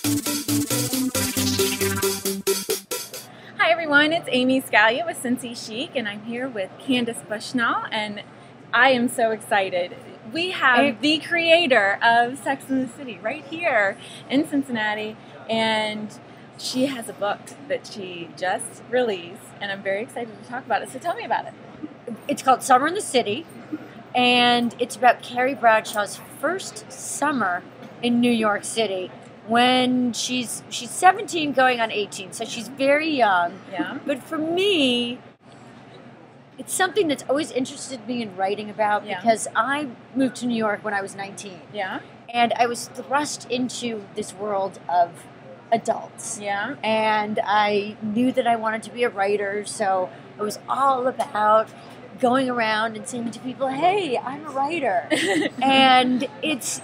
Hi everyone, it's Amy Scalia with Cincy Chic, and I'm here with Candace Bushnell, and I am so excited. We have the creator of Sex and the City right here in Cincinnati, and she has a book that she just released, and I'm very excited to talk about it. So tell me about it. It's called Summer in the City, and it's about Carrie Bradshaw's first summer in New York City when she's 17 going on 18, so she's very young. Yeah. But for me, it's something that's always interested me in writing about because I moved to New York when I was 19. Yeah. And I was thrust into this world of adults. Yeah. And I knew that I wanted to be a writer, so it was all about going around and saying to people, "Hey, I'm a writer." And it's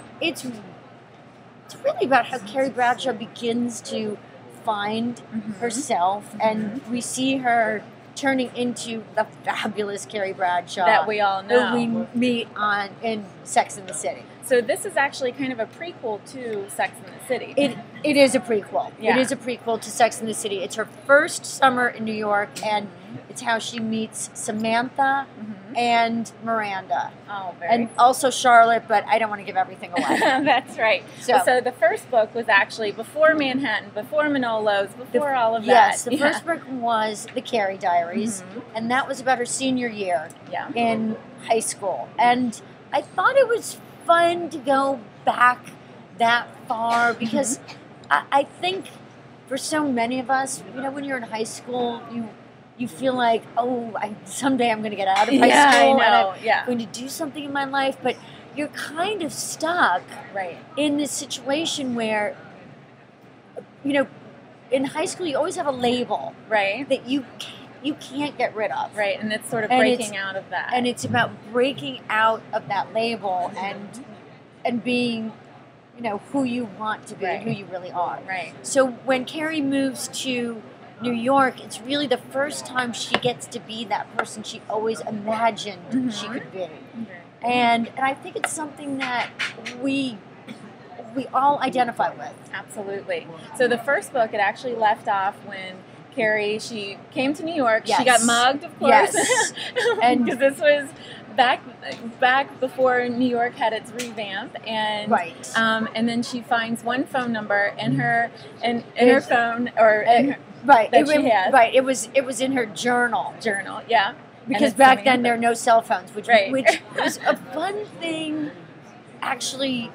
really about how Carrie Bradshaw begins to find herself, and we see her turning into the fabulous Carrie Bradshaw that we all know. That we meet in Sex and the City. So this is actually kind of a prequel to Sex and the City. It is a prequel. Yeah. It is a prequel to Sex and the City. It's her first summer in New York, and it's how she meets Samantha and Miranda. Oh, very and also Charlotte, but I don't want to give everything away. That's right. So the first book was actually before Manhattan, before Manolos, before all of that. Yes, the first book was The Carrie Diaries, and that was about her senior year in high school. And I thought it was fun to go back that far because I think for so many of us, you know, when you're in high school, you feel like, oh, someday I'm going to get out of high school and I'm going to do something in my life, but you're kind of stuck in this situation where, you know, in high school you always have a label that you can't get rid of. Right, and it's sort of breaking out of that. And it's about breaking out of that label and being, you know, who you want to be and who you really are. Right. So when Carrie moves to New York, it's really the first time she gets to be that person she always imagined she could be. And I think it's something that we all identify with. Absolutely. So the first book, it actually left off when Carrie, she came to New York. She got mugged, of course. Yes. And because this was back before New York had its revamp, and and then she finds one phone number in her her phone It was in her journal. Yeah. Because back then there were no cell phones, which was a fun thing, actually,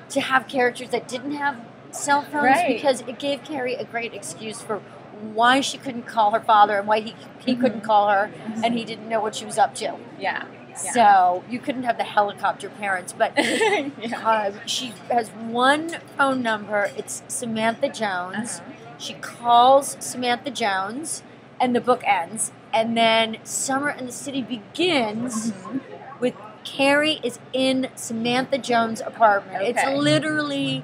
to have characters that didn't have cell phones because it gave Carrie a great excuse for why she couldn't call her father and why he couldn't call her and he didn't know what she was up to. Yeah. So you couldn't have the helicopter parents, but she has one phone number. It's Samantha Jones. She calls Samantha Jones, and the book ends. And then Summer in the City begins with Carrie is in Samantha Jones' apartment. It's literally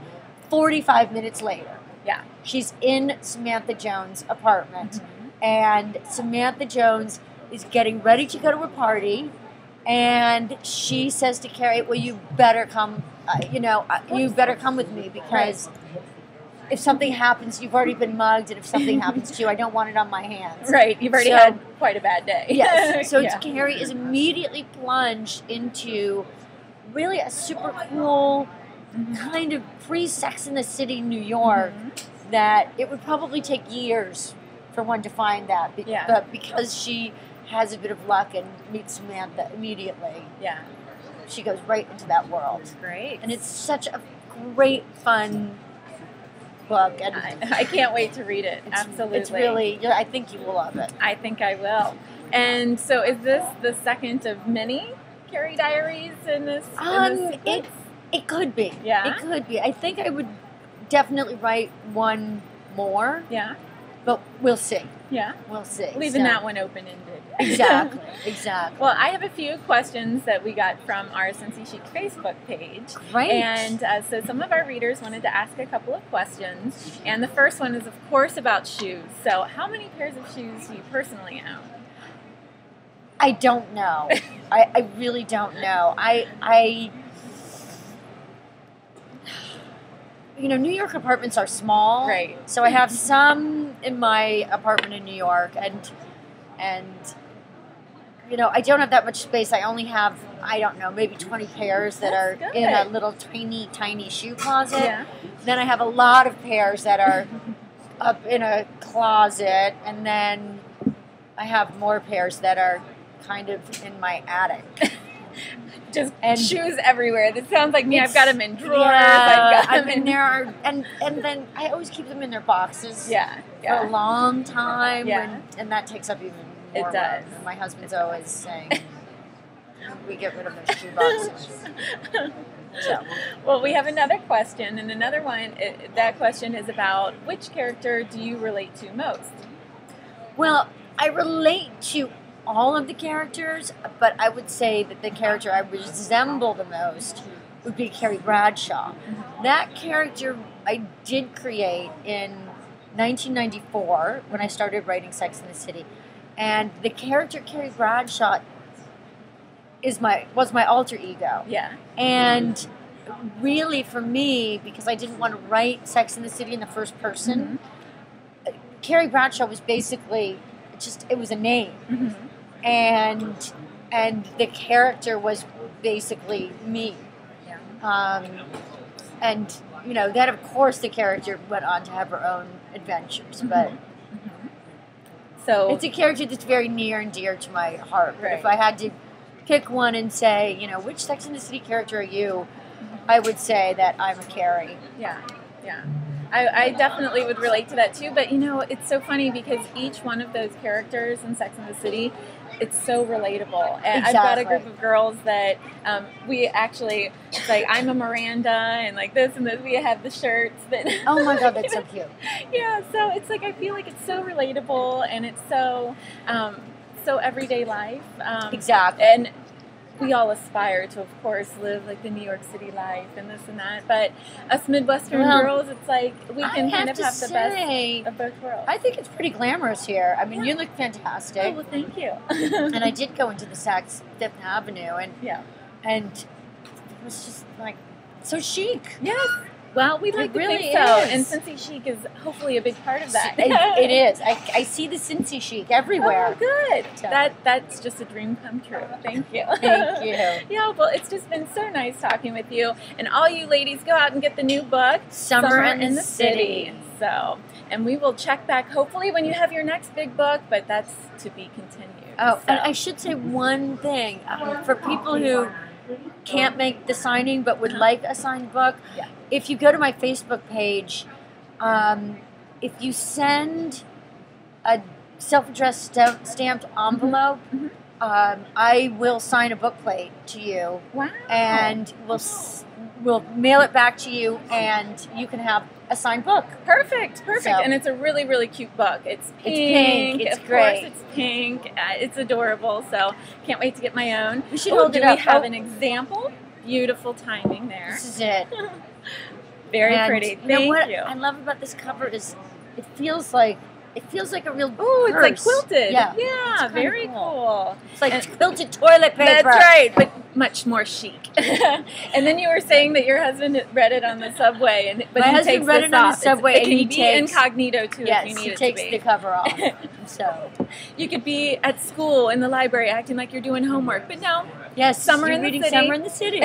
45 minutes later. Yeah. She's in Samantha Jones' apartment, and Samantha Jones is getting ready to go to a party. And she says to Carrie, "Well, you better come. You better come with me because if something happens, you've already been mugged, and if something happens to you, I don't want it on my hands." Right. You've already had quite a bad day. Yes. So Carrie is immediately plunged into really a super cool kind of pre-Sex in the City New York that it would probably take years for one to find that. But because she has a bit of luck and meets Samantha immediately. Yeah. She goes right into that world. Great. And it's such a great, fun book. And I can't wait to read it. Absolutely. It's really, I think you will love it. I think I will. And so is this the second of many Carrie Diaries in this? It could be. Yeah. It could be. I think I would definitely write one more. Yeah. But we'll see. Yeah. We'll see. Leaving that one open-ended. Exactly. Well, I have a few questions that we got from our Cincy Chic Facebook page. Great. And so some of our readers wanted to ask a couple of questions. And the first one is, of course, about shoes. So how many pairs of shoes do you personally own? I don't know. I really don't know. New York apartments are small. Right. So I have some in my apartment in New York, and I don't have that much space. I only have, I don't know, maybe 20 pairs that are in a little tiny shoe closet. Yeah. Then I have a lot of pairs that are up in a closet, and then I have more pairs that are kind of in my attic. Just shoes everywhere. This sounds like me. I've got them in drawers. Yeah, I've got them there, and then I always keep them in their boxes. For a long time. Yeah. And that takes up even more. It does. And my husband's always saying we get rid of those shoe boxes. So. Well, we have another question, and another one. That question is about which character do you relate to most? Well, I relate to all of the characters, but I would say that the character I resemble the most would be Carrie Bradshaw. That character I did create in 1994 when I started writing Sex and the City, and the character Carrie Bradshaw was my alter ego. Yeah. And really, for me, because I didn't want to write Sex and the City in the first person, Carrie Bradshaw was basically it was a name. And the character was basically me. Yeah. And that of course the character went on to have her own adventures, but so it's a character that's very near and dear to my heart. But if I had to pick one and say, which Sex and the City character are you, I would say that I'm a Carrie. Yeah. I definitely would relate to that too, but it's so funny because each one of those characters in Sex and the City, it's so relatable. And I've got a group of girls that we actually, it's like I'm a Miranda and like this and this, we have the shirts that. Oh my God, that's so cute. Yeah, so it's like I feel like it's so relatable and it's so everyday life. Exactly. And we all aspire to, of course, live like the New York City life and this and that. But us Midwestern girls, it's like we can kind of have the best of both worlds. I think it's pretty glamorous here. I mean, you look fantastic. Oh, well, thank you. And I did go into the Saks Fifth Avenue, and it was just like so chic. Yes. Well, we like to think so, and Cincy Chic is hopefully a big part of that. It is. I see the Cincy Chic everywhere. Oh, good. So. That's just a dream come true. Thank you. Thank you. Yeah, well, it's just been so nice talking with you. And all you ladies, go out and get the new book, Summer in the City. So, and we will check back hopefully when you have your next big book, but that's to be continued. Oh, and I should say one thing. For people who can't make the signing but would like a signed book, if you go to my Facebook page, if you send a self-addressed stamped envelope, I will sign a bookplate to you. Wow. And we'll mail it back to you, and you can have a signed book. Perfect. So, and it's a really, really cute book. It's pink. It's of great. Course it's pink. It's adorable. So can't wait to get my own. We should hold it up. We have an example. Beautiful timing there. This is it. Very pretty. Thank you. I love about this cover is it feels like a real it's like quilted. Yeah, very cool. It's like quilted toilet paper. That's right, but much more chic. And then you were saying that your husband read it on the subway, but my husband read it on the subway, and he takes incognito too. Yes, if you need he it takes to be. the cover off. So you could be at school in the library acting like you're doing homework, but no. Yes, Summer in the City. Summer in the City.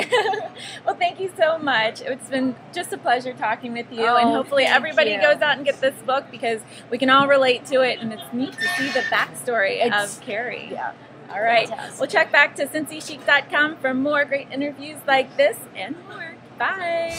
Well, thank you so much. It's been just a pleasure talking with you, and hopefully everybody goes out and gets this book because we can all relate to it, and it's neat to see the backstory of Carrie. Yeah. All right. Fantastic. We'll check back to cincychic.com for more great interviews like this and more. Bye.